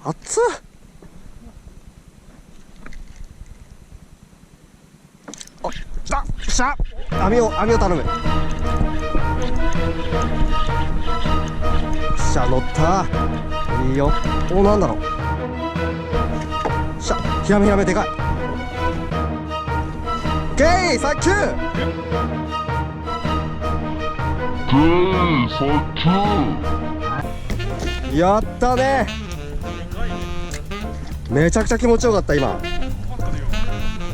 熱っ。あ、来た。しゃ。網を頼む。しゃ、乗った。いいよ。お、なんだろう。しゃ、ヒラメでかい。ゲイ、サンキュー。やったね。めちゃくちゃ気持ちよかった。今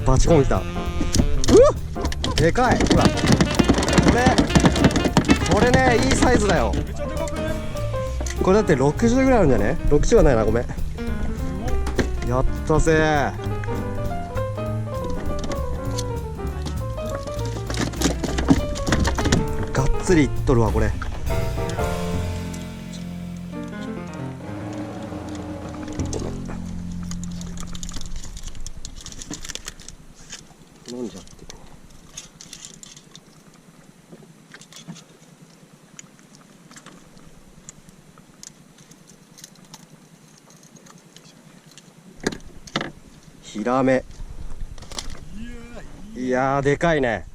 バチコンきた。うわっ、でかい。ほら、これね、いいサイズだよ。これだって60ぐらいあるんだよね。60はないな、ごめん。やったぜ。がっつりいっとるわこれ。飲んじゃって。ヒラメ。いやー、でかいね。